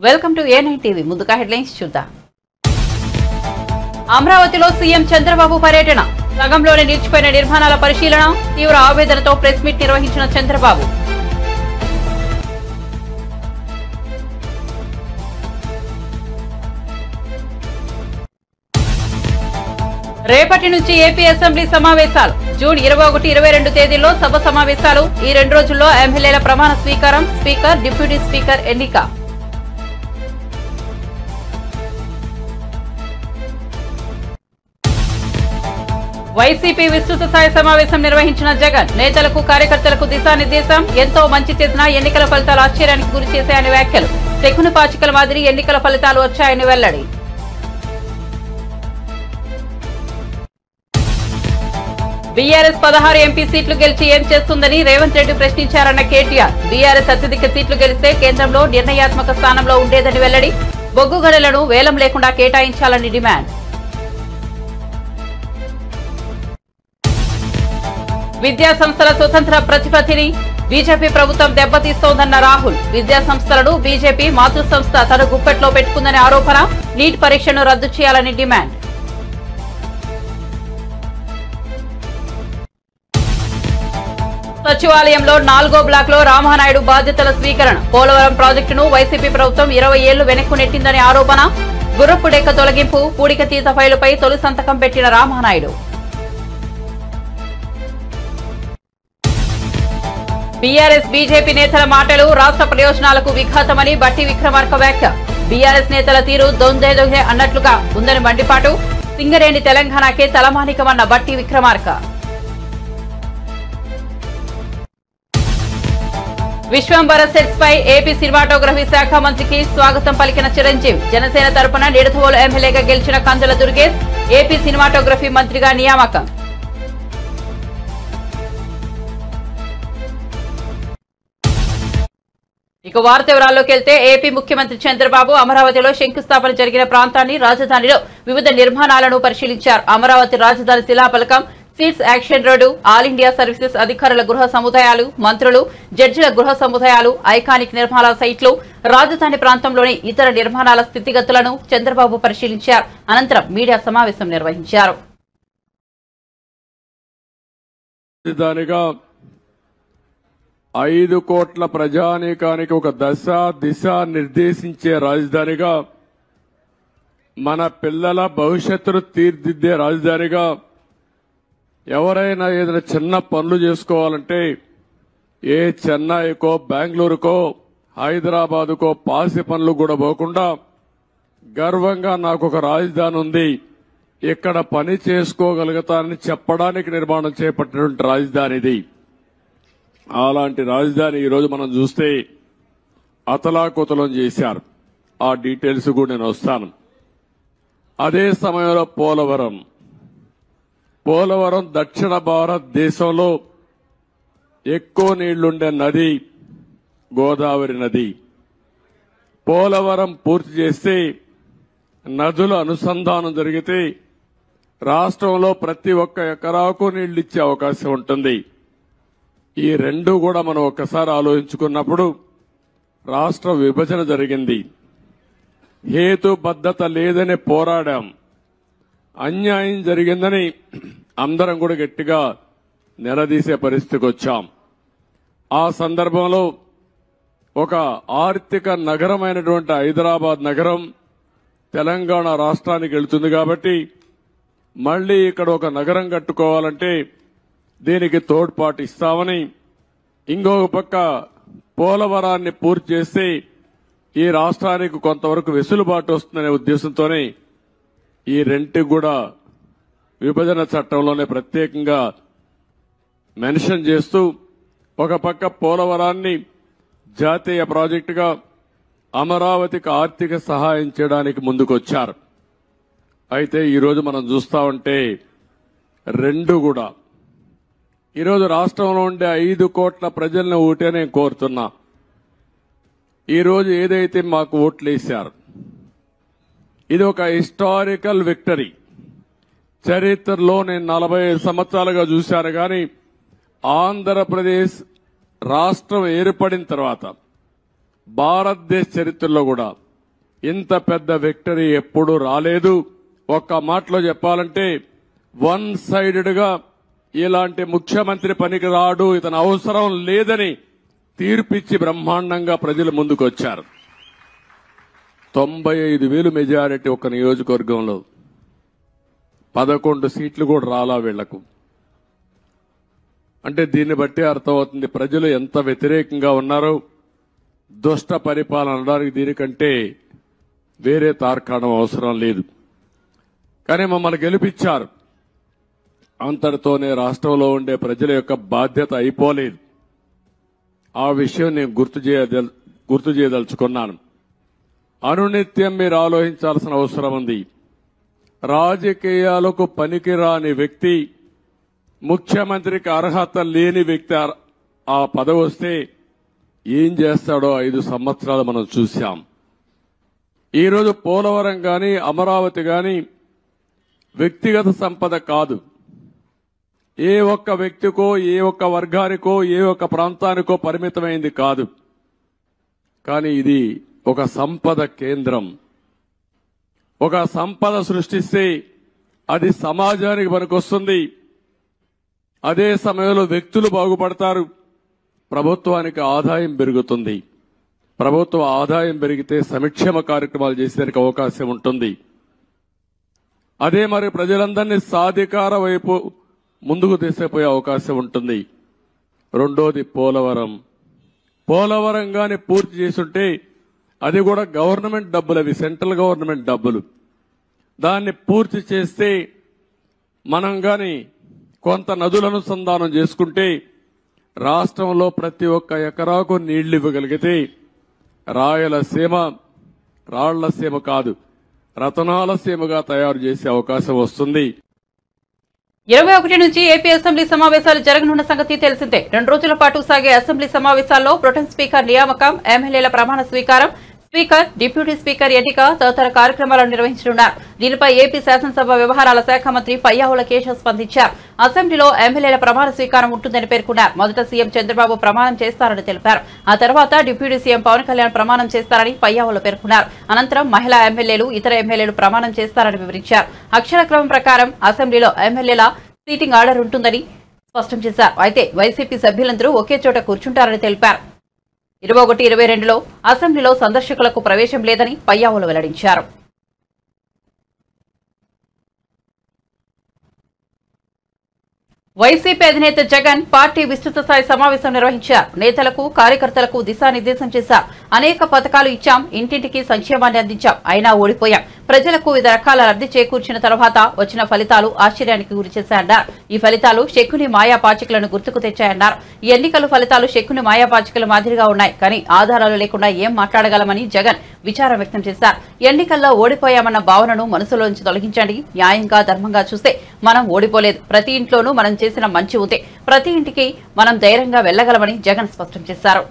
Welcome to A9 TV. ముందుగా headlines చూద్దాం. అమరావతిలో సీఎం చంద్రబాబు పర్యటన. సగంలోనే నిలిచిపోయిన నిర్మాణాల పరిశీలన. తీవ్ర ఆవేదనతో ప్రెస్ మీట్ నిర్వహించిన చంద్రబాబు. రేపటి నుంచి ఏపీ అసెంబ్లీ సమావేశాలు. జూన్ 21, 22 తేదీల్లో సభ సమావేశాలు. ఈ 2 రోజుల్లో ఎమ్మెల్యేల ప్రమాణ స్వీకారం. స్పీకర్, డిప్యూటీ స్పీకర్ ఎన్నిక. వైసీపీ విస్తృత స్థాయి సమావేశం నిర్వహించిన జగన్. నేతలకు, కార్యకర్తలకు దిశానిర్దేశం. ఎంతో మంచి చేసిన ఎన్నికల ఫలితాలు ఆశ్చర్యానికి గురి చేశాయని వ్యాఖ్యలు. శకున పాచికల మాదిరి ఎన్నికల ఫలితాలు వచ్చాయని వెల్లడి. బీఆర్ఎస్ 16 ఎంపీ సీట్లు గెలిచి ఏం చేస్తుందని రేవంత్ రెడ్డి ప్రశ్నించారన్న కేటీఆర్. బీఆర్ఎస్ అత్యధిక సీట్లు గెలిస్తే కేంద్రంలో నిర్ణయాత్మక స్థానంలో ఉండేదని వెల్లడి. బొగ్గు గనులను వేలం లేకుండా కేటాయించాలని డిమాండ్. విద్యా సంస్థల స్వతంత్ర ప్రతిపత్తిని బీజేపీ ప్రభుత్వం దెబ్బతీస్తోందన్న రాహుల్. విద్యా సంస్థలను బీజేపీ మాతృ సంస్థ తన గుప్పెట్లో పెట్టుకుందనే ఆరోపణ. నీట్ పరీక్షను రద్దు చేయాలని డిమాండ్. సచివాలయంలో 4వ బ్లాక్ లో రామానాయుడు బాధ్యతల స్వీకరణ. పోలవరం ప్రాజెక్టును వైసీపీ ప్రభుత్వం 20 ఏళ్లు వెనక్కు నెట్టిందని ఆరోపణ. గుర్రపు డెక్క తొలగింపు, పూడికతీత ఫైలుపై తొలి సంతకం పెట్టిన రామానాయుడు. బీఆర్ఎస్ బీజేపీ నేతల మాటలు రాష్ట్ర ప్రయోజనాలకు విఘాతమని బట్టి విక్రమార్క వ్యాఖ్య. బీఆర్ఎస్ నేతల తీరు దొందే అన్నట్లుగా ఉందని మండిపాటు. సింగరేణి తెలంగాణకే తలమానికమన్న బట్టి విక్రమార్క. విశ్వంబర సెట్స్ పై ఏపీ సినిమాటోగ్రఫీ శాఖ మంత్రికి స్వాగతం పలికిన చిరంజీవి. జనసేన తరపున నిడదవోలు ఎమ్మెల్యేగా గెలిచిన కందుల దుర్గేష్ ఏపీ సినిమాటోగ్రఫీ మంత్రిగా నియామకం. ఇక వార్త వివరాల్లోకి వెళ్తే ఏపీ ముఖ్యమంత్రి చంద్రబాబు అమరావతిలో శంకుస్థాపన జరిగిన ప్రాంతాన్ని, రాజధానిలో వివిధ నిర్మాణాలను పరిశీలించారు. అమరావతి రాజధాని శిలాఫలకం, seed access road, all India services అధికారుల గృహ సముదాయాలు, మంత్రులు, జడ్జిల గృహ సముదాయాలు, ఐకానిక్ నిర్మాణ సైట్లు, రాజధాని ప్రాంతంలోని ఇతర నిర్మాణాల స్థితిగతులను చంద్రబాబు పరిశీలించారు. అనంతరం మీడియా సమావేశం నిర్వహించారు. 5 కోట్ల ప్రజానీకానికి ఒక దిశ నిర్దేశించే రాజధానిగా, మన పిల్లల భవిష్యత్తును తీర్చిదిద్దే రాజధానిగా, ఎవరైనా ఏదైనా చిన్న పనులు చేసుకోవాలంటే ఏ చెన్నైకో, బెంగళూరుకో, హైదరాబాదుకో పాసి పనులు కూడా పోకుండా గర్వంగా నాకు ఒక రాజధాని ఉంది, ఇక్కడ పని చేసుకోగలుగుతానని చెప్పడానికి నిర్మాణం చేపట్టినటువంటి రాజధాని ఇది. అలాంటి రాజధాని ఈరోజు మనం చూస్తే అతలాకుతలం చేశారు. ఆ డీటెయిల్స్ కూడా నేను వస్తాను. అదే సమయంలో పోలవరం దక్షిణ భారతదేశంలో ఎక్కువ నీళ్లుండే నది గోదావరి నది. పోలవరం పూర్తి చేస్తే నదుల అనుసంధానం జరిగితే రాష్ట్రంలో ప్రతి ఒక్క ఎకరాకు నీళ్లిచ్చే అవకాశం ఉంటుంది. ఈ 2 కూడా మనం ఒక్కసారి ఆలోచించుకున్నప్పుడు రాష్ట్ర విభజన జరిగింది. హేతుబద్ధత లేదని పోరాడాం. అన్యాయం జరిగిందని అందరం కూడా గట్టిగా నిలదీసే పరిస్థితికి వచ్చాం. ఆ సందర్భంలో ఒక ఆర్థిక నగరమైనటువంటి హైదరాబాద్ నగరం తెలంగాణ రాష్ట్రానికి వెళ్తుంది కాబట్టి మళ్లీ ఇక్కడ ఒక నగరం కట్టుకోవాలంటే దీనికి తోడ్పాటు ఇస్తామని, ఇంకొక పక్క పోలవరాన్ని పూర్తి చేస్తే ఈ రాష్ట్రానికి కొంతవరకు వెసులుబాటు వస్తుందనే ఉద్దేశంతోనే ఈ 2 కూడా విభజన చట్టంలోనే ప్రత్యేకంగా మెన్షన్ చేస్తూ ఒక పక్క పోలవరాన్ని జాతీయ ప్రాజెక్టుగా, అమరావతికి ఆర్థిక సహాయం చేయడానికి ముందుకొచ్చారు. అయితే ఈరోజు మనం చూస్తా ఉంటే 2 కూడా ఈరోజు రాష్ట్రంలో ఉండే 5 కోట్ల ప్రజలను ఓటే నేను కోరుతున్నా. ఈరోజు ఏదైతే మాకు ఓట్లేశారు ఇది ఒక హిస్టారికల్ విక్టరీ. చరిత్రలో నేను 45 సంవత్సరాలుగా చూశాను కానీ ఆంధ్రప్రదేశ్ రాష్ట్రం ఏర్పడిన తర్వాత భారతదేశ చరిత్రలో కూడా ఇంత పెద్ద విక్టరీ ఎప్పుడూ రాలేదు. ఒక్క మాటలో చెప్పాలంటే వన్ సైడెడ్ గా ఇలాంటి ముఖ్యమంత్రి పనికి రాడు, ఇతను అవసరం లేదని తీర్పిచ్చి బ్రహ్మాండంగా ప్రజల ముందుకు వచ్చారు. 95,000 మెజారిటీ ఒక నియోజకవర్గంలో 11 సీట్లు కూడా రాలా వీళ్లకు. అంటే దీన్ని బట్టి అర్థమవుతుంది ప్రజలు ఎంత వ్యతిరేకంగా ఉన్నారో. దుష్ట పరిపాలన అనడానికి దీనికంటే వేరే తార్కాణం అవసరం లేదు. కానీ మమ్మల్ని గెలిపించారు. అంతటితోనే రాష్ట్రంలో ఉండే ప్రజల యొక్క బాధ్యత అయిపోలేదు. ఆ విషయం నేను గుర్తు చేయదలుచుకున్నాను. అనునిత్యం మీరు ఆలోచించాల్సిన అవసరం ఉంది. రాజకీయాలకు పనికిరాని వ్యక్తి, ముఖ్యమంత్రికి అర్హత లేని వ్యక్తి ఆ పదవి వస్తే ఏం చేస్తాడో 5 సంవత్సరాలు మనం చూశాం. ఈరోజు పోలవరం గాని అమరావతి గాని వ్యక్తిగత సంపద కాదు. ఏ ఒక్క వ్యక్తికో, ఏ ఒక్క వర్గానికో, ఏ ఒక్క ప్రాంతానికో పరిమితమైంది కాదు. కానీ ఇది ఒక సంపద కేంద్రం. ఒక సంపద సృష్టిస్తే అది సమాజానికి పనికొస్తుంది. అదే సమయంలో వ్యక్తులు బాగుపడతారు. ప్రభుత్వానికి ఆదాయం పెరుగుతుంది. ప్రభుత్వ ఆదాయం పెరిగితే సంక్షేమ కార్యక్రమాలు చేసేందుకు అవకాశం ఉంటుంది. అదే మరి ప్రజలందరినీ సాధికార వైపు ముందుకు తీసుకుపోయే అవకాశం ఉంటుంది. రెండోది పోలవరం గాని పూర్తి చేసుంటే అది కూడా గవర్నమెంట్ డబ్బులు, అవి సెంట్రల్ గవర్నమెంట్ డబ్బులు. దాన్ని పూర్తి చేస్తే మనం గాని కొంత నదుల అనుసంధానం చేసుకుంటే రాష్ట్రంలో ప్రతి ఒక్క ఎకరాకు నీళ్లు ఇవ్వగలిగితే రాయలసీమ రాళ్లసీమ కాదు, రతనాల సీమగా తయారు చేసే అవకాశం వస్తుంది. 21 నుంచి ఏపీ అసెంబ్లీ సమావేశాలు జరగనున్న సంగతి తెలిసిందే. 2 రోజుల పాటు సాగే అసెంబ్లీ సమావేశాల్లో ప్రొటెం స్పీకర్ నియామకం, ఎమ్మెల్యేల ప్రమాణ స్వీకారం, స్పీకర్, డిప్యూటీ స్పీకర్ ఎన్నిక తదితర కార్యక్రమాలను నిర్వహించనున్నారు. దీనిపై ఏపీ శాసనసభ వ్యవహారాల శాఖ మంత్రి పయ్యావుల కేశవ్ స్పందించారు. అసెంబ్లీలో ఎమ్మెల్యేల ప్రమాణ స్వీకారం ఉంటుందని పేర్కొన్నారు. మొదట సీఎం చంద్రబాబు ప్రమాణం చేస్తారని తెలిపారు. ఆ తర్వాత డిప్యూటీ సీఎం పవన్ కళ్యాణ్ ప్రమాణం చేస్తారని పయ్యావుల పేర్కొన్నారు. అనంతరం మహిళా ఎమ్మెల్యేలు, ఇతర ఎమ్మెల్యేలు ప్రమాణం చేస్తారని వివరించారు. అక్షర క్రమం ప్రకారం అసెంబ్లీలో ఎమ్మెల్యేల సీటింగ్ ఆర్డర్ ఉంటుందని స్పష్టం చేశారు. అయితే వైసీపీ సభ్యులందరూ ఒకే చోట కూర్చుంటారని తెలిపారు. 21-22లో అసెంబ్లీలో సందర్శకులకు ప్రవేశం లేదని పయ్యావులు వెల్లడించారు. వైసీపీ అధినేత జగన్ పార్టీ విస్తృత స్థాయి సమావేశం నిర్వహించారు. నేతలకు, కార్యకర్తలకు దిశానిర్దేశం చేశారు. అనేక పథకాలు ఇచ్చాం, ఇంటింటికి సంక్షేమాన్ని అందించాం, అయినా ఓడిపోయాం. ప్రజలకు వివిధ రకాల లబ్ధి చేకూర్చిన తర్వాత వచ్చిన ఫలితాలు ఆశ్చర్యానికి గురిచేశాయన్నారు. ఈ ఫలితాలు శకుని మాయాపాచికలను గుర్తుకు తెచ్చాయన్నారు. ఈ ఎన్నికల ఫలితాలు శకుని మాయాపాచికల మాదిరిగా ఉన్నాయి, కానీ ఆధారాలు లేకుండా ఏం మాట్లాడగలమని జగన్ విచారం వ్యక్తం చేశారు. ఎన్నికల్లో ఓడిపోయామన్న భావనను మనసులోంచి తొలగించండి. న్యాయంగా, ధర్మంగా చూస్తే మనం ఓడిపోలేదు. ప్రతి ఇంట్లోనూ మనం చేసిన మంచి ఉంది. ప్రతి ఇంటికి మనం ధైర్యంగా వెళ్లగలమని జగన్ స్పష్టం చేశారు.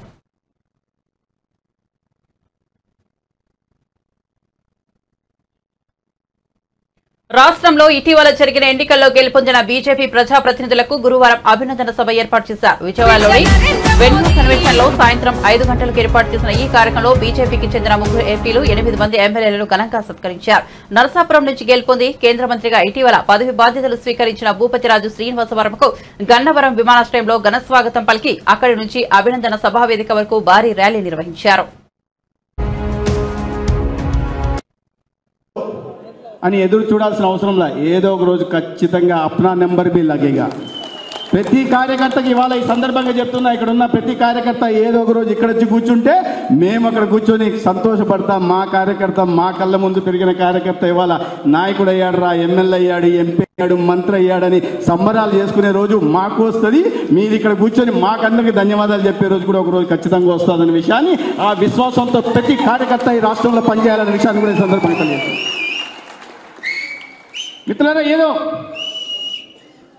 రాష్ట్రంలో ఇటీవల జరిగిన ఎన్నికల్లో గెలుపొందిన బీజేపీ ప్రజాప్రతినిధులకు గురువారం అభినందన సభ ఏర్పాటు చేశారు. విజయవాడలోని వెన్యూ కన్వెన్షన్ లో సాయంత్రం 5 గంటలకు ఏర్పాటు చేసిన ఈ కార్యక్రమంలో బీజేపీకి చెందిన 3 ఎంపీలు, 8 మంది ఎమ్మెల్యేలను ఘనంగా సత్కరించారు. నరసాపురం నుంచి గెలుపొంది కేంద్ర మంత్రిగా ఇటీవల పదవి బాధ్యతలు స్వీకరించిన భూపతిరాజు శ్రీనివాసవరంకు గన్నవరం విమానాశ్రయంలో ఘన స్వాగతం పలికి అక్కడి నుంచి అభినందన సభా వేదిక వరకు భారీ ర్యాలీ నిర్వహించారు. అని ఎదురు చూడాల్సిన అవసరంలా ఏదో ఒక రోజు ఖచ్చితంగా అప్నా నెంబర్ బి లగేగా. ప్రతి కార్యకర్తకి ఇవాళ ఈ సందర్భంగా చెప్తున్నా, ఇక్కడ ఉన్న ప్రతి కార్యకర్త ఏదో ఒక రోజు ఇక్కడ వచ్చి కూర్చుంటే మేము అక్కడ కూర్చొని సంతోషపడతాం. మా కార్యకర్త, మా కళ్ళ ముందు పెరిగిన కార్యకర్త ఇవాళ నాయకుడు అయ్యాడు రా, ఎమ్మెల్యే అయ్యాడు, ఎంపీ అయ్యాడు, మంత్రి అయ్యాడని సంబరాలు చేసుకునే రోజు మాకు వస్తుంది. మీరు ఇక్కడ కూర్చొని మాకందరికి ధన్యవాదాలు చెప్పే రోజు కూడా ఒక రోజు ఖచ్చితంగా వస్తుందనే విషయాన్ని, ఆ విశ్వాసంతో ప్రతి కార్యకర్త ఈ రాష్ట్రంలో పనిచేయాలనే విషయాన్ని కూడా ఈ సందర్భంగా తెలియజేస్తాం. మిత్రులారా, ఏదో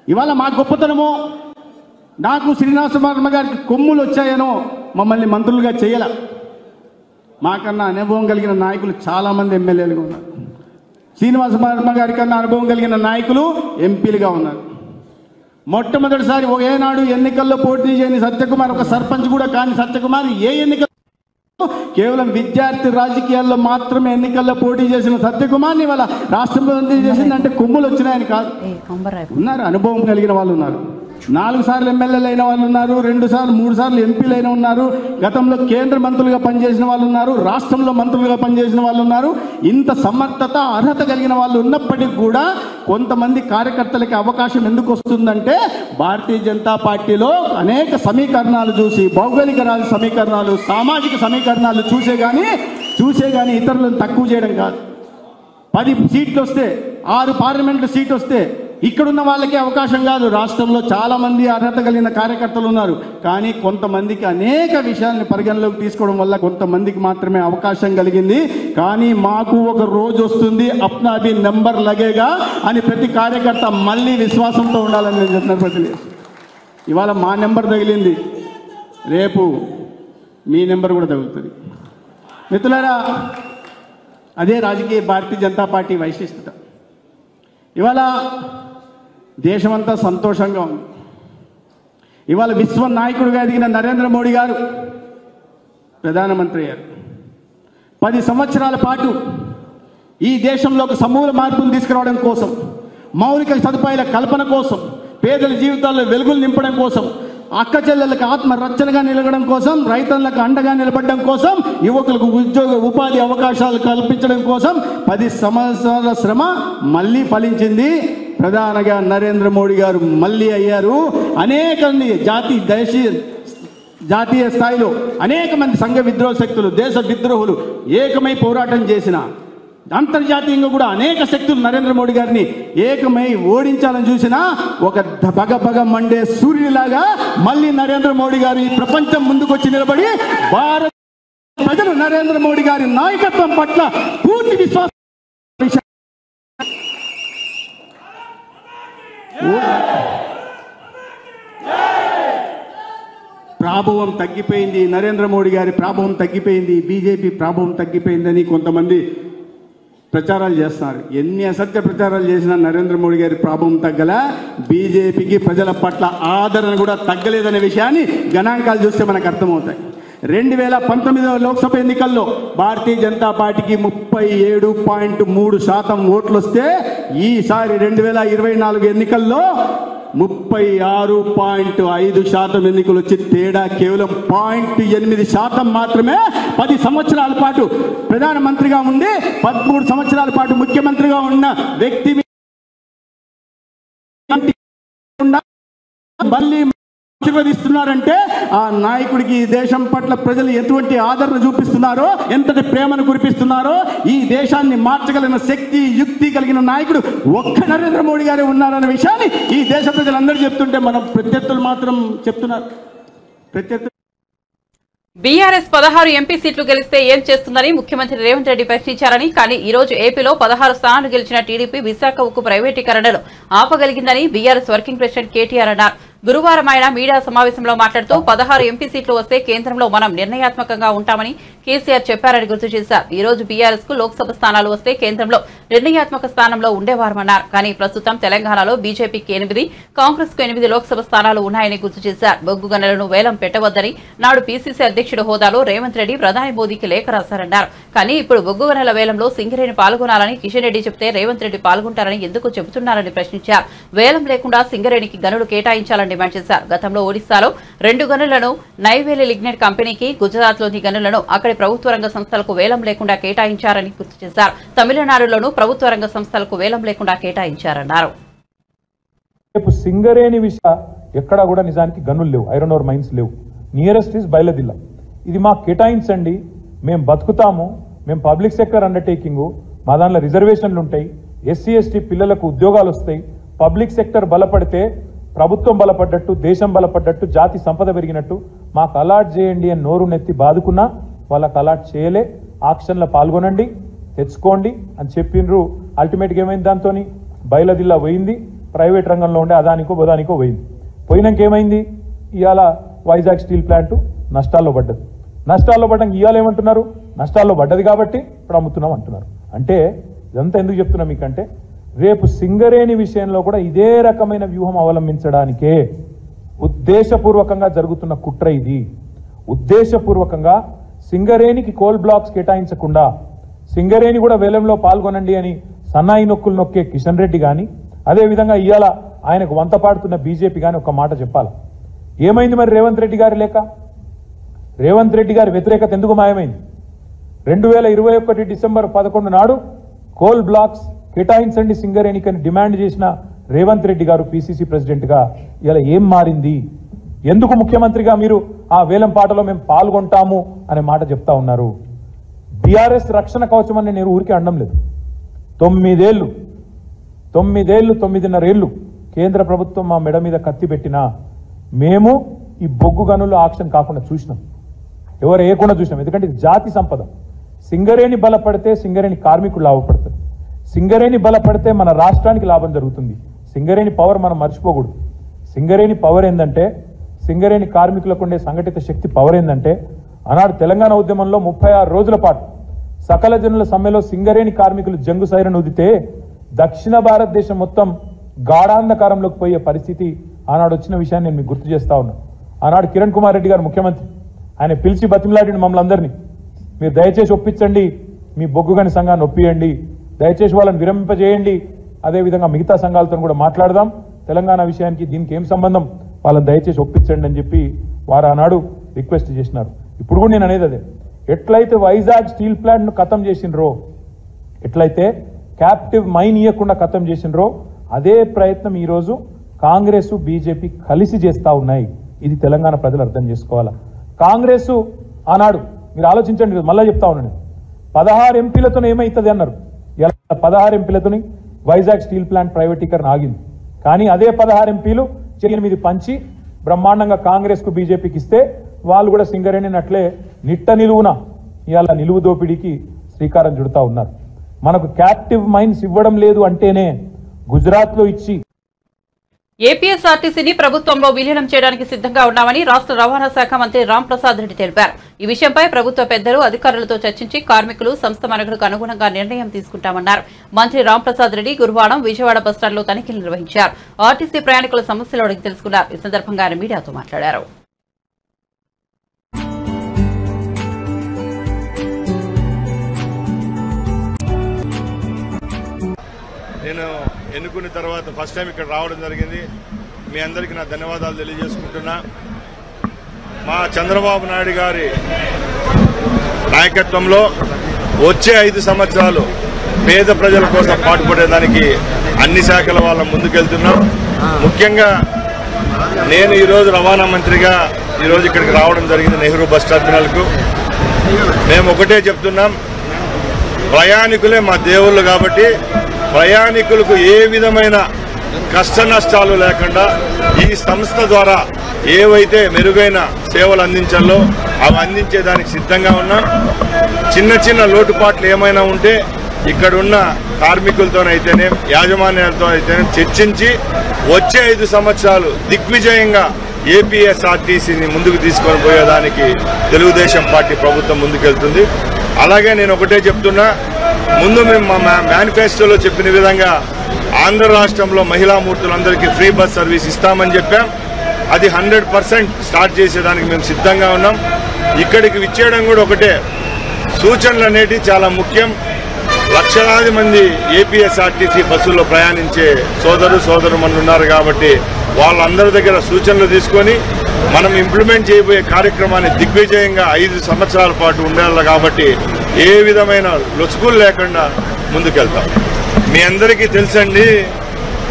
ఇవాళ మా గొప్పతనమో, నాకు శ్రీనివాసవర్మ గారికి కొమ్ములు వచ్చాయనో మమ్మల్ని మంత్రులుగా చేయాల. మాకన్నా అనుభవం కలిగిన నాయకులు చాలామంది ఎమ్మెల్యేలుగా ఉన్నారు. శ్రీనివాసవర్మ గారి కన్నా అనుభవం కలిగిన నాయకులు ఎంపీలుగా ఉన్నారు. మొట్టమొదటిసారి ఏనాడు ఎన్నికల్లో పోటీ చేయని సత్యకుమార్, ఒక సర్పంచ్ కూడా కాని సత్యకుమార్ ఏ ఎన్నికల్లో కేవలం విద్యార్థి రాజకీయాల్లో మాత్రమే ఎన్నికల్లో పోటీ చేసిన సత్యకుమార్ని ఇవాళ రాష్ట్ర ప్రధాని చేసిందంటే కొమ్ములు వచ్చినాయని కాదు. ఉన్నారు, అనుభవం కలిగిన వాళ్ళు ఉన్నారు. 4 సార్లు ఎమ్మెల్యేలు అయిన వాళ్ళు ఉన్నారు, 2 సార్లు 3 సార్లు ఎంపీలు అయిన ఉన్నారు, గతంలో కేంద్ర మంత్రులుగా పనిచేసిన వాళ్ళు ఉన్నారు, రాష్ట్రంలో మంత్రులుగా పనిచేసిన వాళ్ళు ఉన్నారు. ఇంత సమర్థత అర్హత కలిగిన వాళ్ళు ఉన్నప్పటికీ కూడా కొంతమంది కార్యకర్తలకి అవకాశం ఎందుకు వస్తుందంటే భారతీయ జనతా పార్టీలో అనేక సమీకరణాలు చూసి, భౌగోళిక సమీకరణాలు, సామాజిక సమీకరణాలు చూసే కానీ ఇతరులను తక్కువ చేయడం కాదు. 10 సీట్లు వస్తే, 6 పార్లమెంటు సీట్ వస్తే ఇక్కడున్న వాళ్ళకి అవకాశం కాదు. రాష్ట్రంలో చాలా మంది అర్హత కలిగిన కార్యకర్తలు ఉన్నారు. కానీ కొంతమందికి అనేక విషయాలను పరిగణలోకి తీసుకోవడం వల్ల కొంతమందికి మాత్రమే అవకాశం కలిగింది. కానీ మాకు ఒక రోజు వస్తుంది, అప్నా భీ నెంబర్ లగేగా అని ప్రతి కార్యకర్త మళ్ళీ విశ్వాసంతో ఉండాలని నేను చెప్తున్నాను. ఇవాళ మా నెంబర్ తగిలింది, రేపు మీ నెంబర్ కూడా తగులుతుంది. మిత్రులారా, అదే రాజకీయ భారతీయ జనతా పార్టీ వైశిష్టత. ఇవాళ దేశమంతా సంతోషంగా ఉంది. ఇవాళ విశ్వ నాయకుడిగా ఎదిగిన నరేంద్ర మోడీ గారు ప్రధానమంత్రి అయ్యారు. 10 సంవత్సరాల పాటు ఈ దేశంలో ఒక సమూల మార్పును తీసుకురావడం కోసం, మౌలిక సదుపాయాల కల్పన కోసం, పేదల జీవితాల్లో వెలుగులు నింపడం కోసం, అక్క చెల్లెలకు ఆత్మరక్షణగా నిలగడం కోసం, రైతులకు అండగా నిలబడడం కోసం, యువకులకు ఉద్యోగ ఉపాధి అవకాశాలు కల్పించడం కోసం 10 సంవత్సరాల శ్రమ మళ్ళీ ఫలించింది. ప్రధానంగా నరేంద్ర మోడీ గారు మళ్ళీ అయ్యారు. అనేక జాతీయ స్థాయిలో అనేక మంది సంఘ విద్రోహ శక్తులు, దేశ విద్రోహులు ఏకమై పోరాటం చేసిన, అంతర్జాతీయంగా కూడా అనేక శక్తులు నరేంద్ర మోడీ గారిని ఏకమై ఓడించాలని చూసినా ఒక బగ మండే సూర్యుడిలాగా మళ్ళీ నరేంద్ర మోడీ గారు ఈ ప్రపంచం ముందుకొచ్చి నిలబడి భారత ప్రజలు నరేంద్ర మోడీ గారి నాయకత్వం పట్ల పూర్తి విశ్వాసం, ప్రాభవం తగ్గిపోయింది, నరేంద్ర మోడీ గారి ప్రాభవం తగ్గిపోయింది, బీజేపీ ప్రాభవం తగ్గిపోయిందని కొంతమంది ప్రచారాలు చేస్తున్నారు. ఎన్ని అసత్య ప్రచారాలు చేసినా నరేంద్ర మోడీ గారి ప్రాభవం తగ్గల, బీజేపీకి ప్రజల పట్ల ఆదరణ కూడా తగ్గలేదనే విషయాన్ని గణాంకాలు చూస్తే మనకు అర్థమవుతాయి. 2019 లోక్సభ ఎన్నికల్లో భారతీయ జనతా పార్టీకి 37.3% ఓట్లు వస్తే ఈసారి 2024 ఎన్నికల్లో 36.5% ఎన్నికలు వచ్చి తేడా కేవలం 0.8% మాత్రమే. 10 సంవత్సరాల పాటు ప్రధానమంత్రిగా ఉండి 13 సంవత్సరాల పాటు ముఖ్యమంత్రిగా ఉన్న వ్యక్తి మళ్ళీ ఆశీర్వదిస్తున్నారంటే ఆ నాయకుడికి ఈ దేశం పట్ల ప్రజలు ఎటువంటి ఆదరణ చూపిస్తున్నారో, ఎంతటి ప్రేమను కురిపిస్తున్నారో, ఈ దేశాన్ని మార్చగలిగిన శక్తి, యుక్తి కలిగిన నాయకుడు ఒక్క నరేంద్ర మోడీ గారే ఉన్నారన్న విషయాన్ని ఈ దేశ ప్రజలందరూ చెప్తుంటే మనం ప్రత్యర్థులు మాత్రం చెప్తున్నారు. బీఆర్ఎస్ 16 ఎంపీ సీట్లు గెలిస్తే ఏం చేస్తుందని ముఖ్యమంత్రి రేవంత్ రెడ్డి ప్రశ్నించారని, కానీ ఈ రోజు ఏపీలో 16 స్థానాలు గెలిచిన టీడీపీ విశాఖ ఉక్కు ప్రైవేటీకరణను ఆపగలిగిందని బీఆర్ఎస్ వర్కింగ్ ప్రెసిడెంట్ కేటీఆర్ అన్నారు. గురువారం ఆయన మీడియా సమావేశంలో మాట్లాడుతూ 16 ఎంపీ సీట్లు వస్తే కేంద్రంలో మనం నిర్ణయాత్మకంగా ఉంటామని కేసీఆర్ చెప్పారని గుర్తు చేశారు. ఈ రోజు బీఆర్ఎస్ కు లోక్సభ స్థానాలు వస్తే కేంద్రంలో నిర్ణయాత్మక స్థానంలో ఉండేవారమన్నారు. కానీ ప్రస్తుతం తెలంగాణలో బీజేపీకి 8, కాంగ్రెస్ కు 8 లోక్సభ స్థానాలు ఉన్నాయని గుర్తు చేశారు. బొగ్గు గనులను వేలం పెట్టవద్దని నాడు పీసీసీ అధ్యక్షుడు హోదాలో రేవంత్ రెడ్డి ప్రధాని మోదీకి లేఖ రాశారన్నారు. కానీ ఇప్పుడు బొగ్గు గనుల వేలంలో సింగరేణి పాల్గొనాలని కిషన్ రెడ్డి చెప్తే రేవంత్ రెడ్డి పాల్గొంటారని ఎందుకు చెబుతున్నారని ప్రశ్నించారు. వేలం లేకుండా సింగరేణికి గనులు కేటాయించాలని డిమాండ్ చేశారు. గతంలో ఒడిశాలో 2 గనులను నైవేలి లిగ్నైట్ కంపెనీకి, గుజరాత్లోని గనులను అక్కడి ప్రభుత్వ రంగ సంస్థలకు వేలం లేకుండా కేటాయించారని గుర్తు చేశారు. తమిళనాడులోనూ ప్రభుత్వ రంగ సంస్థలకు వేలం లేకుండా కేటాయించారన్నారు. సింగరేణి విషయ ఎక్కడా కూడా నిజానికి గనులు లేవు, ఐరన్ ఓర్ మైన్స్ లేవు. Nearest is Bailadila. ఇది మాకు కేటాయించండి, మేము బతుకుతాము, మేము పబ్లిక్ సెక్టర్ అండర్టేకింగ్, మా దాంట్లో రిజర్వేషన్లు ఉంటాయి, ఎస్సీ ఎస్టీ పిల్లలకు ఉద్యోగాలు వస్తాయి, పబ్లిక్ సెక్టర్ బలపడితే ప్రభుత్వం బలపడ్డట్టు, దేశం బలపడ్డట్టు, జాతి సంపద పెరిగినట్టు మాకు అలాట్ చేయండి అని నోరు నెత్తి బాదుకున్నా వాళ్ళకు అలాట్ చేయలే. ఆక్షన్లో పాల్గొనండి, తెచ్చుకోండి అని చెప్పిండ్రు. అల్టిమేట్గా ఏమైంది, దాంతో బయలుదిల్లా పోయింది, ప్రైవేట్ రంగంలో ఉండే అదానికో బదానికో పోయింది. పోయినాక ఏమైంది, ఇవాళ వైజాగ్ స్టీల్ ప్లాంట్ నష్టాల్లో పడ్డది. నష్టాల్లో పడ్డాక ఇవాళ ఏమంటున్నారు, నష్టాల్లో పడ్డది కాబట్టి ఇప్పుడు అమ్ముతున్నాం అంటున్నారు. అంటే ఇదంతా ఎందుకు చెప్తున్నా మీకంటే, రేపు సింగరేణి విషయంలో కూడా ఇదే రకమైన వ్యూహం అవలంబించడానికే ఉద్దేశపూర్వకంగా జరుగుతున్న కుట్ర ఇది. ఉద్దేశపూర్వకంగా సింగరేణికి కోల్ బ్లాక్స్ కేటాయించకుండా సింగరేణి కూడా వేలంలో పాల్గొనండి అని సన్నాయి నొక్కులు నొక్కే కిషన్ రెడ్డి కానీ, అదేవిధంగా ఇవాళ ఆయనకు వంత పాడుతున్న బీజేపీ కానీ ఒక మాట చెప్పాలి. ఏమైంది మరి రేవంత్ రెడ్డి గారి లేక? రేవంత్ రెడ్డి గారి వ్యతిరేకత ఎందుకు మాయమైంది? 2021 డిసెంబర్ 11 నాడు కోల్ బ్లాక్స్ కేటాయించండి సింగరేణికి అని డిమాండ్ చేసిన రేవంత్ రెడ్డి గారు పిసిసి ప్రెసిడెంట్ గా ఇలా ఏం మారింది? ఎందుకు ముఖ్యమంత్రిగా మీరు ఆ వేలం పాటలో మేము పాల్గొంటాము అనే మాట చెప్తా ఉన్నారు? బీఆర్ఎస్ రక్షణ కవచం అని నేను ఊరికే అనడం లేదు. 9.5 ఏళ్లు కేంద్ర ప్రభుత్వం మా మెడ మీద కత్తి పెట్టినా మేము ఈ బొగ్గు గనులు ఆక్షన్ కాకుండా చూసినాం, ఎవరు వేయకుండా చూసినాం. ఎందుకంటే ఇది జాతి సంపద. సింగరేణి బలపడితే సింగరేణి కార్మికులు లాభపడతారు, సింగరేణి బలపడితే మన రాష్ట్రానికి లాభం జరుగుతుంది. సింగరేణి పవర్ మనం మర్చిపోకూడదు. సింగరేణి పవర్ ఏంటంటే, సింగరేణి కార్మికులకు ఉండే సంఘటిత శక్తి పవర్ ఏంటంటే, ఆనాడు తెలంగాణ ఉద్యమంలో 36 రోజుల పాటు సకల జనుల సమ్మెలో సింగరేణి కార్మికులు జంగు సైరను ఊదితే దక్షిణ భారతదేశం మొత్తం గాఢాంధకారంలోకి పోయే పరిస్థితి ఆనాడు వచ్చిన విషయాన్ని నేను మీకు గుర్తు చేస్తా ఉన్నా. ఆనాడు కిరణ్ కుమార్ రెడ్డి గారు ముఖ్యమంత్రి, ఆయన పిలిచి బతిమలాడిన మమ్మల్ని అందరినీ, మీరు దయచేసి ఒప్పించండి, మీ బొగ్గుగని సంఘాన్ని ఒప్పియండి, దయచేసి వాళ్ళని విరమింపజేయండి, అదేవిధంగా మిగతా సంఘాలతో కూడా మాట్లాడదాం, తెలంగాణ విషయానికి దీనికి ఏం సంబంధం, వాళ్ళని దయచేసి ఒప్పించండి అని చెప్పి వారు ఆనాడు రిక్వెస్ట్ చేసినారు. ఇప్పుడు కూడా నేను అనేది అదే, ఎట్లయితే వైజాగ్ స్టీల్ ప్లాంట్ను ఖతం చేసినరో, ఎట్లయితే క్యాప్టివ్ మైన్ ఇవ్వకుండా ఖతం చేసినరో, అదే ప్రయత్నం ఈరోజు కాంగ్రెస్ బీజేపీ కలిసి చేస్తూ ఉన్నాయి. ఇది తెలంగాణ ప్రజలు అర్థం చేసుకోవాలా. కాంగ్రెస్ ఆనాడు మీరు ఆలోచించండి, మళ్ళీ చెప్తా ఉన్నాను, 16 ఎంపీలతో ఏమవుతుంది అన్నారు. ఇలా 16 ఎంపీలతోని వైజాగ్ స్టీల్ ప్లాంట్ ప్రైవేటీకరణ ఆగింది. కానీ అదే 16 ఎంపీలు 8 పంచి బ్రహ్మాండంగా కాంగ్రెస్ కు బీజేపీకి ఇస్తే వాళ్ళు కూడా సింగరేణిని అట్లే నిట్ట నిలువున ఇవాళ నిలువు దోపిడీకి శ్రీకారం చుడతా ఉన్నారు. మనకు క్యాప్టివ్ మైన్స్ ఇవ్వడం లేదు అంటేనే గుజరాత్ లో ఇచ్చి ఏపీఎస్ఆర్టీసీని ప్రభుత్వంలో విలీనం చేయడానికి సిద్ధంగా ఉన్నామని రాష్ట్ర రవాణా శాఖ మంత్రి రాంప్రసాద్ రెడ్డి తెలిపారు. ఈ విషయంపై ప్రభుత్వ పెద్దలు అధికారులతో చర్చించి కార్మికులు సంస్థ మనుగడకు అనుగుణంగా నిర్ణయం తీసుకుంటామన్నారు. మంత్రి రాంప్రసాద్ రెడ్డి గురువారం విజయవాడ బస్టాండ్లో తనిఖీలు నిర్వహించారు. ఆర్టీసీ ప్రయాణికుల సమస్యలు అడిగి తెలుసుకున్నారు. ఈ సందర్భంగా ఆయన మీడియాతో మాట్లాడారు. నేను ఎన్నుకున్న తర్వాత ఫస్ట్ టైం ఇక్కడ రావడం జరిగింది. మీ అందరికీ నా ధన్యవాదాలు తెలియజేసుకుంటున్నా. మా చంద్రబాబు నాయుడు గారి నాయకత్వంలో వచ్చే 5 సంవత్సరాలు పేద ప్రజల కోసం పాటుపడేదానికి అన్ని శాఖల వాళ్ళ ముందుకెళ్తున్నాం. ముఖ్యంగా నేను ఈరోజు రవాణా మంత్రిగా ఈరోజు ఇక్కడికి రావడం జరిగింది, నెహ్రూ బస్ టర్మినల్కు. మేము ఒకటే చెప్తున్నాం, ప్రయాణికులే మా దేవుళ్ళు కాబట్టి ప్రయాణికులకు ఏ విధమైన కష్ట నష్టాలు లేకుండా ఈ సంస్థ ద్వారా ఏవైతే మెరుగైన సేవలు అందించాలో అవి అందించేదానికి సిద్ధంగా ఉన్నాం. చిన్న చిన్న లోటుపాట్లు ఏమైనా ఉంటే ఇక్కడున్న కార్మికులతోనైతేనే యాజమాన్యాలతో అయితేనే చర్చించి వచ్చే 5 సంవత్సరాలు దిగ్విజయంగా ఏపీఎస్ఆర్టీసీని ముందుకు తీసుకొని పోయేదానికి తెలుగుదేశం పార్టీ ప్రభుత్వం ముందుకెళ్తుంది. అలాగే నేను ఒకటే చెప్తున్నా, ముందు మేము మా మేనిఫెస్టోలో చెప్పిన విధంగా ఆంధ్ర రాష్ట్రంలో మహిళామూర్తులందరికీ ఫ్రీ బస్ సర్వీస్ ఇస్తామని చెప్పాం. అది 100% స్టార్ట్ చేసేదానికి మేము సిద్ధంగా ఉన్నాం. ఇక్కడికి విచ్చేయడం కూడా ఒకటే, సూచనలు అనేటివి చాలా ముఖ్యం. లక్షలాది మంది ఏపీఎస్ఆర్టీసీ బస్సుల్లో ప్రయాణించే సోదరుమణులు ఉన్నారు కాబట్టి వాళ్ళందరి దగ్గర సూచనలు తీసుకొని మనం ఇంప్లిమెంట్ చేయబోయే కార్యక్రమాన్ని దిగ్విజయంగా 5 సంవత్సరాల పాటు ఉండాలి. కాబట్టి ఏ విధమైన లొసుగులు లేకుండా ముందుకెళ్తాం. మీ అందరికీ తెలుసండి,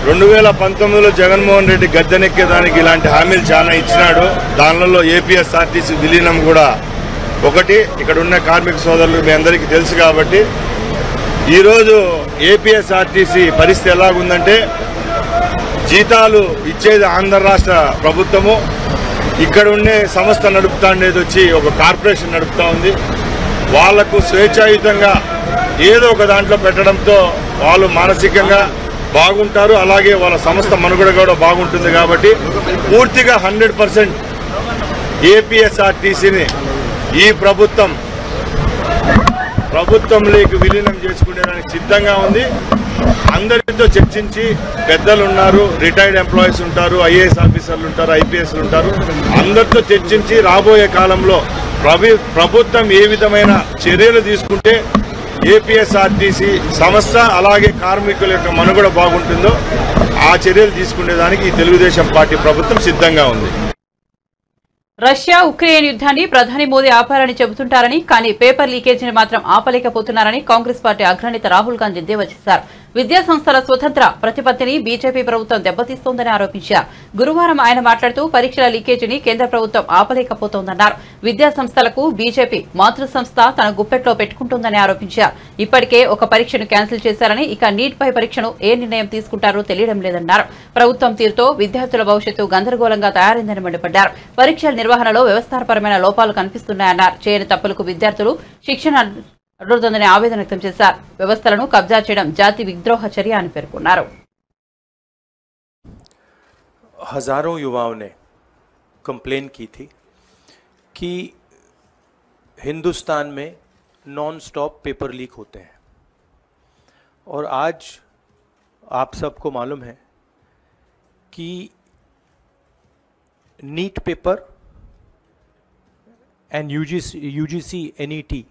2019లో జగన్మోహన్ రెడ్డి గద్దెనెక్కేదానికి ఇలాంటి హామీలు చాలా ఇచ్చినాడు. దానిలో ఏపీఎస్ఆర్టీసీ విలీనం కూడా ఒకటి. ఇక్కడ ఉన్న కార్మిక సోదరులు మీ అందరికీ తెలుసు కాబట్టి ఈరోజు ఏపీఎస్ఆర్టీసీ పరిస్థితి ఎలాగుందంటే, జీతాలు ఇచ్చేది ఆంధ్ర రాష్ట్ర ప్రభుత్వము, ఇక్కడ ఉండే సంస్థ నడుపుతా ఉండేది వచ్చి ఒక కార్పొరేషన్ నడుపుతా ఉంది. వాళ్లకు స్వేచ్ఛాయుతంగా ఏదో ఒక దాంట్లో పెట్టడంతో వాళ్ళు మానసికంగా బాగుంటారు, అలాగే వాళ్ళ సంస్థ మనుగడ కూడా బాగుంటుంది. కాబట్టి పూర్తిగా 100% ఏపీఎస్ఆర్టీసీని ఈ ప్రభుత్వంలోకి విలీనం చేసుకునేదానికి సిద్ధంగా ఉంది. అందరితో చర్చించి, పెద్దలు ఉన్నారు, రిటైర్డ్ ఎంప్లాయీస్ ఉంటారు, ఐఏఎస్ ఆఫీసర్లు ఉంటారు, ఐపీఎస్లు ఉంటారు, అందరితో చర్చించి రాబోయే కాలంలో ప్రభుత్వం ఏ విధమైన చర్యలు తీసుకుంటే ఏపీఎస్ఆర్టీసీ సంస్థ అలాగే కార్మికుల యొక్క మనుగడ బాగుంటుందో ఆ చర్యలు తీసుకునేదానికి ఈ తెలుగుదేశం పార్టీ ప్రభుత్వం సిద్ధంగా ఉంది. రష్యా ఉక్రెయిన్ యుద్ధాన్ని ప్రధాని మోదీ ఆపాలని చెబుతుంటారని కానీ పేపర్ లీకేజీని మాత్రం ఆపలేకపోతున్నారని కాంగ్రెస్ పార్టీ అగ్రనేత రాహుల్ గాంధీ ఎద్దేవా చేశారు. విద్యా సంస్థల స్వతంత్ర ప్రతిపత్తిని బీజేపీ ప్రభుత్వం దెబ్బతీస్తోందని ఆరోపించారు. గురువారం ఆయన మాట్లాడుతూ పరీక్షల లీకేజీని కేంద్ర ప్రభుత్వం ఆపలేకపోతోందన్నారు. విద్యా సంస్థలకు బీజేపీ మాతృ సంస్థ తన గుప్పెట్లో పెట్టుకుంటోందని ఆరోపించారు. ఇప్పటికే ఒక పరీక్షను క్యాన్సిల్ చేశారని ఇక నీట్ పై పరీక్షను ఏ నిర్ణయం తీసుకుంటారో తెలియడం లేదన్నారు. ప్రభుత్వం తీరుతో విద్యార్థుల భవిష్యత్తు గందరగోళంగా తయారైందని మండిపడ్డారు. పరీక్షల నిర్వహణలో వ్యవస్థాపరమైన లోపాలు కనిపిస్తున్నాయన్నారు. చేయని తప్పులకు విద్యార్థులు శిక్షణ అడ్డుతుందని ఆవేదన వ్యక్తం చేశారు. వ్యవస్థలను కబ్జా చేయడం జాతి విద్రోహ చర్య అని పేర్కొన్నారు. हजारों युवाओं ने कंप्लेन की थी कि हिंदुस्तान में नॉन स्टॉप पेपर लीक होते हैं और आज आप सबको मालूम है कि NEET paper and UGC NET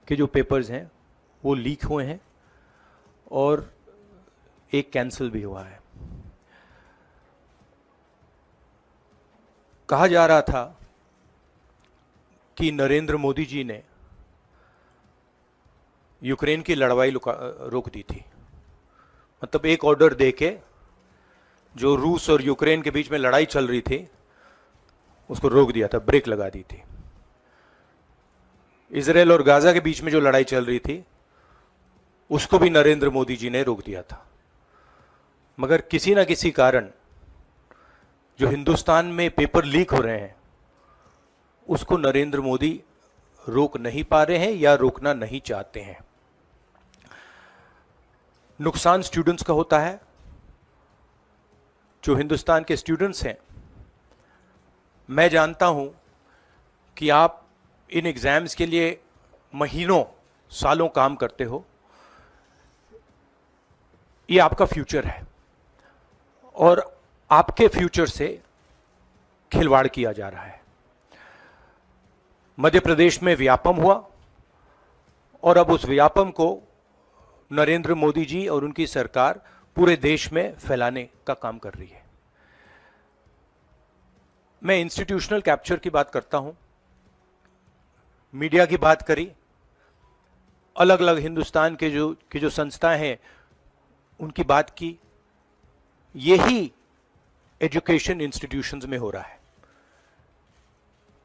के जो पेपर्स हैं वो लीक हुए हैं और एक कैंसिल भी हुआ है. कहा जा रहा था कि नरेंद्र मोदी जी ने यूक्रेन की लड़ाई रोक दी थी. मतलब एक ऑर्डर देके जो रूस और यूक्रेन के बीच में लड़ाई चल रही थी उसको रोक दिया था, ब्रेक लगा दी थी. इजराइल और गाजा के बीच में जो लड़ाई चल रही थी उसको भी नरेंद्र मोदी जी ने रोक दिया था. मगर किसी ना किसी कारण जो हिंदुस्तान में पेपर लीक हो रहे हैं उसको नरेंद्र मोदी रोक नहीं पा रहे हैं या रोकना नहीं चाहते हैं. नुकसान स्टूडेंट्स का होता है. जो हिंदुस्तान के स्टूडेंट्स हैं, मैं जानता हूं कि आप इन एग्जाम्स के लिए महीनों सालों काम करते हो. ये आपका फ्यूचर है और आपके फ्यूचर से खिलवाड़ किया जा रहा है. मध्य प्रदेश में व्यापम हुआ और अब उस व्यापम को नरेंद्र मोदी जी और उनकी सरकार पूरे देश में फैलाने का काम कर रही है. मैं इंस्टीट्यूशनल कैप्चर की बात करता हूं, मीडिया की बात करी, अलग अलग हिंदुस्तान के जो संस्थाएं हैं उनकी बात की. यही एजुकेशन इंस्टीट्यूशंस में हो रहा है.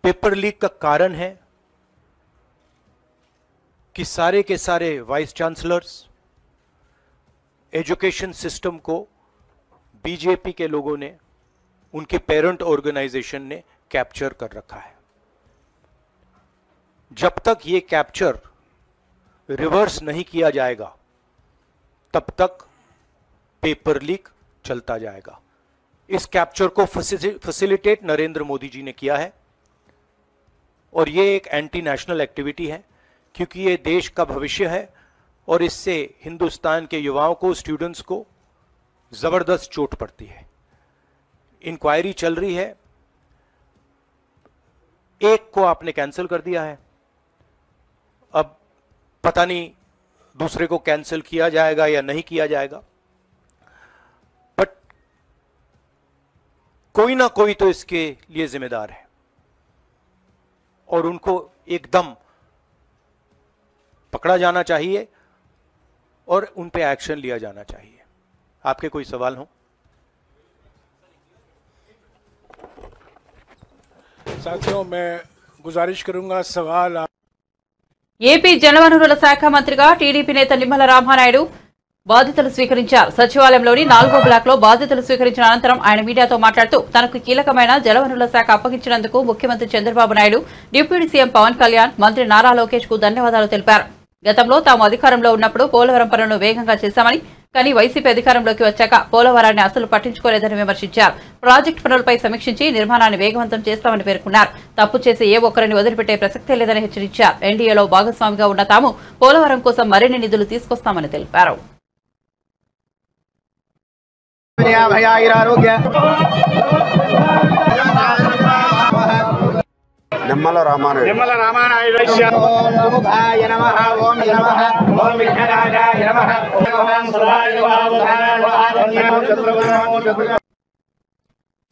पेपर लीक का कारण है कि सारे के सारे वाइस चांसलर्स, एजुकेशन सिस्टम को बीजेपी के लोगों ने, उनके पेरेंट ऑर्गेनाइजेशन ने कैप्चर कर रखा है. जब तक ये कैप्चर रिवर्स नहीं किया जाएगा तब तक पेपर लीक चलता जाएगा. इस कैप्चर को फैसिलिटेट नरेंद्र मोदी जी ने किया है और ये एक एंटी नेशनल एक्टिविटी है क्योंकि ये देश का भविष्य है और इससे हिंदुस्तान के युवाओं को, स्टूडेंट्स को जबरदस्त चोट पड़ती है. इंक्वायरी चल रही है, एक को आपने कैंसिल कर दिया है, अब पता नहीं दूसरे को कैंसिल किया जाएगा या नहीं किया जाएगा. बट कोई ना कोई तो इसके लिए जिम्मेदार है और उनको एकदम पकड़ा जाना चाहिए और उन पे एक्शन लिया जाना चाहिए. आपके कोई सवाल हो? साथियों, मैं गुजारिश करूंगा सवाल ఏపీ జలవనరుల శాఖ మంత్రిగా టీడీపీ నేత నిమ్మల రామానాయుడు బాధ్యతలు స్వీకరించారు. సచివాలయంలోని 4వ బ్లాక్ లో బాధ్యతలు స్వీకరించిన అనంతరం ఆయన మీడియాతో మాట్లాడుతూ తనకు కీలకమైన జలవనరుల శాఖ అప్పగించినందుకు ముఖ్యమంత్రి చంద్రబాబు నాయుడు, డిప్యూటీ సీఎం పవన్ కళ్యాణ్, మంత్రి నారా లోకేష్ కు ధన్యవాదాలు తెలిపారు. గతంలో తాము అధికారంలో ఉన్నప్పుడు పోలవరం పనులను వేగంగా చేశామని, కానీ వైసీపీ అధికారంలోకి వచ్చాక పోలవరాన్ని అసలు పట్టించుకోలేదని విమర్శించారు. ప్రాజెక్టు పనులపై సమీక్షించి నిర్మాణాన్ని వేగవంతం చేస్తామని పేర్కొన్నారు. తప్పు చేసి ఏ ఒక్కరిని వదిలిపెట్టే ప్రసక్తే లేదని హెచ్చరించారు. ఎన్డీఏలో భాగస్వామిగా ఉన్న తాము పోలవరం కోసం మరిన్ని నిధులు తీసుకొస్తామని తెలిపారు. నిమ్మల రామానాయుడు.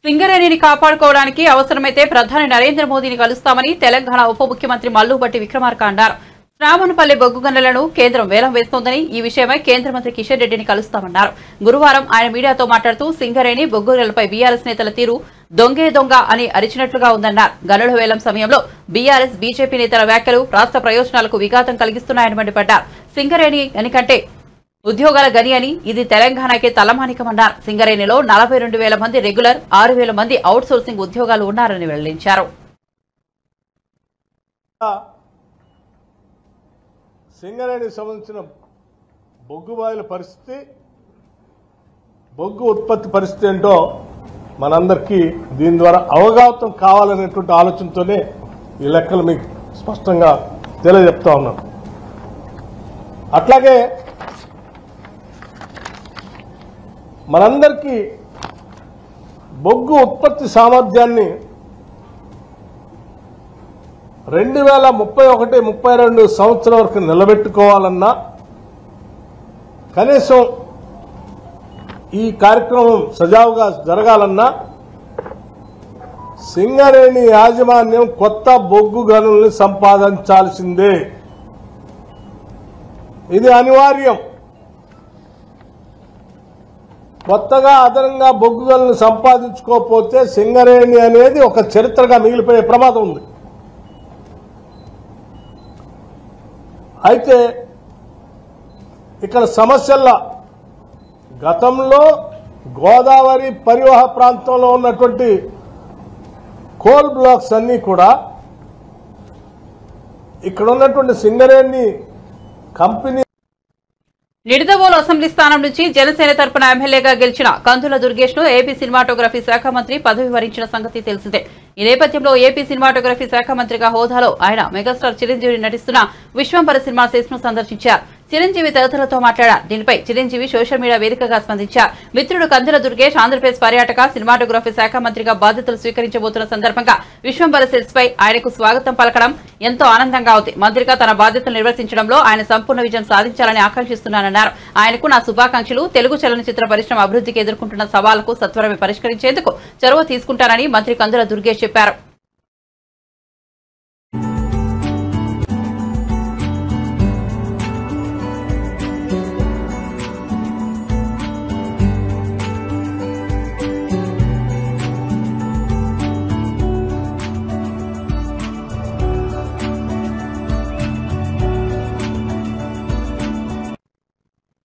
సింగరేణిని కాపాడుకోవడానికి అవసరమైతే ప్రధాని నరేంద్ర మోదీని కలుస్తామని తెలంగాణ ఉప ముఖ్యమంత్రి మల్లుబట్టి విక్రమార్క అన్నారు. శ్రావణపల్లి బొగ్గు గనులను కేంద్రం వేలం వేస్తోందని, ఈ విషయమై కేంద్ర మంత్రి కిషన్ రెడ్డిని కలుస్తామన్నారు. గురువారం ఆయన మీడియాతో మాట్లాడుతూ సింగరేణి బొగ్గు గనులపై బీఆర్ఎస్ నేతల తీరు దొంగే దొంగ అని అరిచినట్లుగా ఉందన్నారు. గనుల వేలం సమయంలో బీఆర్ఎస్ బీజేపీ నేతల వ్యాఖ్యలు రాష్ట్ర ప్రయోజనాలకు విఘాతం కలిగిస్తున్నాయని మండిపడ్డారు. సింగరేణి ఎనికంటే ఉద్యోగాల గని అని, ఇది తెలంగాణకే తలమానికమన్నారు. సింగరేణిలో 42,000 మంది రెగ్యులర్, 6,000 మంది అవుట్ సోర్సింగ్ ఉద్యోగాలు ఉన్నారని వెల్లడించారు. సింగరేణికి సంబంధించిన బొగ్గు బాయిల పరిస్థితి, బొగ్గు ఉత్పత్తి పరిస్థితి ఏంటో మనందరికీ దీని ద్వారా అవగాహన కావాలనేటువంటి ఆలోచనతోనే ఈ లెక్కలు మీకు స్పష్టంగా తెలియజెప్తా ఉన్నాను. అట్లాగే మనందరికీ బొగ్గు ఉత్పత్తి సామర్థ్యాన్ని 2031-32 సంవత్సరం వరకు నిలబెట్టుకోవాలన్నా, కనీసం ఈ కార్యక్రమం సజావుగా జరగాలన్నా సింగరేణి యాజమాన్యం కొత్త బొగ్గు గనుల్ని సంపాదించాల్సిందే. ఇది అనివార్యం. కొత్తగా అదనంగా బొగ్గు గనులను సంపాదించుకోకపోతే సింగరేణి అనేది ఒక చరిత్రగా మిగిలిపోయే ప్రమాదం ఉంది. అయితే ఇక్కడ సమస్యల్లో గతంలో గోదావరి పరివాహ ప్రాంతంలో ఉన్నటువంటి కోల్ బ్లాక్స్ అన్నీ కూడా ఇక్కడ ఉన్నటువంటి సింగరేణి కంపెనీ. నిడదవోలు అసెంబ్లీ స్థానం నుంచి జనసేన తరపున ఎమ్మెల్యేగా గెలిచిన కందుల దుర్గేష్ ను ఏపీ సినిమాటోగ్రఫీ శాఖ మంత్రి పదవి వరించిన సంగతి తెలిసిందే. ఈ నేపథ్యంలో ఏపీ సినిమాటోగ్రఫీ శాఖ మంత్రిగా హోదాలో ఆయన మెగాస్టార్ చిరంజీవి నటిస్తున్న విశ్వంబర సినిమా సెట్స్ ను సందర్శించారు. చిరంజీవి తదితరులతో మాట్లాడారు. దీనిపై చిరంజీవి సోషల్ మీడియా వేదికగా స్పందించారు. మిత్రుడు కందుల దుర్గేష్ ఆంధ్రప్రదేశ్ పర్యాటక సినిమాటోగ్రఫీ శాఖ మంత్రిగా బాధ్యతలు స్వీకరించబోతున్న సందర్భంగా విశ్వంబర సెట్స్ పై ఆయనకు స్వాగతం పలకడం ఎంతో ఆనందంగా ఉంది. మంత్రిగా తన బాధ్యతలు నిర్వర్తించడంలో ఆయన సంపూర్ణ విజయం సాధించాలని ఆకాంక్షిస్తున్నానన్నారు. ఆయనకు నా శుభాకాంక్షలు. తెలుగు చలనచిత్ర పరిశ్రమ అభివృద్ధికి ఎదుర్కొంటున్న సవాళ్లకు సత్వరమే పరిష్కరించేందుకు చొరవ తీసుకుంటానని మంత్రి కందుల దుర్గేష్ చెప్పారు.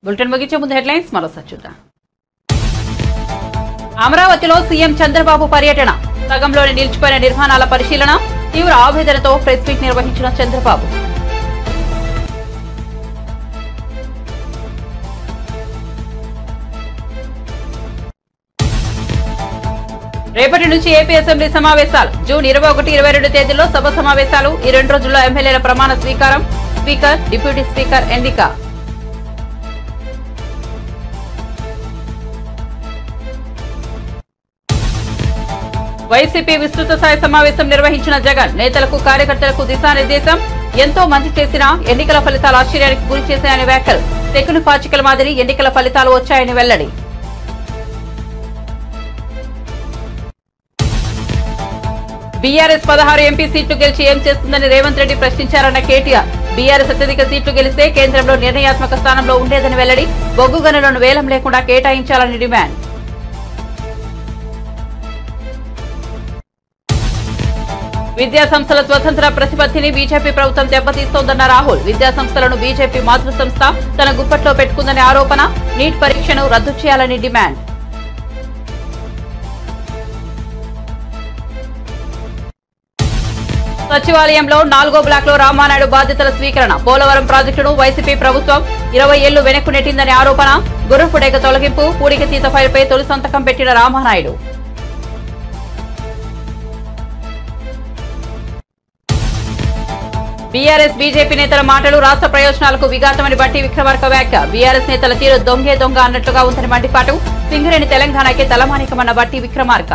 బులెటిన్ ముగించే ముందు హెడ్లైన్స్ మరోసారి చూద్దాం. అమరావతిలో సీఎం చంద్రబాబు పర్యటన, సగంలోనే నిలిచిపోయిన నిర్మాణాల పరిశీలన, తీవ్ర ఆవేదనతో ప్రెస్ మీట్ నిర్వహించిన చంద్రబాబు. రేపటి నుంచి ఏపీ అసెంబ్లీ సమావేశాలు. జూన్ 21, 22 తేదీల్లో సభ సమావేశాలు. ఈ 2 రోజుల్లో ఎమ్మెల్యేల ప్రమాణ స్వీకారం, స్పీకర్, డిప్యూటీ స్పీకర్ ఎన్నిక. వైసీపీ విస్తృత స్థాయి సమావేశం నిర్వహించిన జగన్. నేతలకు, కార్యకర్తలకు దిశానిర్దేశం. ఎంతో మంది చేసినా ఎన్నికల ఫలితాలు ఆశ్చర్యానికి గురి చేశాయని వ్యాఖ్యలు. తెగులు పాచికల మాదిరి ఎన్నికల ఫలితాలు వచ్చాయని వెల్లడి. బీఆర్ఎస్ 16 ఎంపీ సీట్లు గెలిచి ఏం చేస్తుందని రేవంత్ రెడ్డి ప్రశ్నించారన్న కేటీఆర్. బీఆర్ఎస్ అత్యధిక సీట్లు గెలిస్తే కేంద్రంలో నిర్ణయాత్మక స్థానంలో ఉండేదని వెల్లడి. బొగ్గు గనులను వేలం లేకుండా కేటాయించాలని డిమాండ్. విద్యా సంస్థల స్వతంత్ర ప్రతిపత్తిని బీజేపీ ప్రభుత్వం దెబ్బతీస్తోందన్న రాహుల్. విద్యా సంస్థలను బీజేపీ మాతృ సంస్థ తన గుప్పట్లో పెట్టుకుందనే ఆరోపణ. నీట్ పరీక్షను రద్దు చేయాలని డిమాండ్. సచివాలయంలో 4వ బ్లాక్ లో రామానాయుడు బాధ్యతల స్వీకరణ. పోలవరం ప్రాజెక్టును వైసీపీ ప్రభుత్వం 20 ఏళ్లు వెనక్కు నెట్టిందనే ఆరోపణ. గుర్రపుడేగ తొలగింపు, పూడికతీత ఫైల్పై తొలి సంతకం పెట్టిన రామానాయుడు. బీఆర్ఎస్ బీజేపీ నేతల మాటలు రాష్ట్ర ప్రయోజనాలకు విఘాతమని బట్టి విక్రమార్క వ్యాఖ్య. బీఆర్ఎస్ నేతల తీరు దొంగే దొంగ అన్నట్లుగా ఉందని మండిపాటు. సింగరేణి తెలంగాణకే తలమానికమన్న బట్టి విక్రమార్క.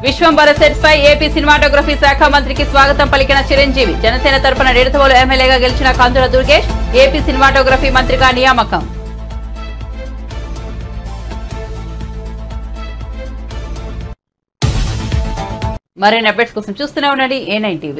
విశ్వంబర సెట్స్ పై ఏపీ సినిమాటోగ్రఫీ శాఖ మంత్రికి స్వాగతం పలికిన చిరంజీవి. జనసేన తరపున నిడదవోలు ఎమ్మెల్యేగా గెలిచిన కందుల దుర్గేష్ ఏపీ సినిమాటోగ్రఫీ మంత్రిగా నియామకం. మరిన్ని అప్డేట్స్ కోసం చూస్తూనే ఉండండి A9 TV.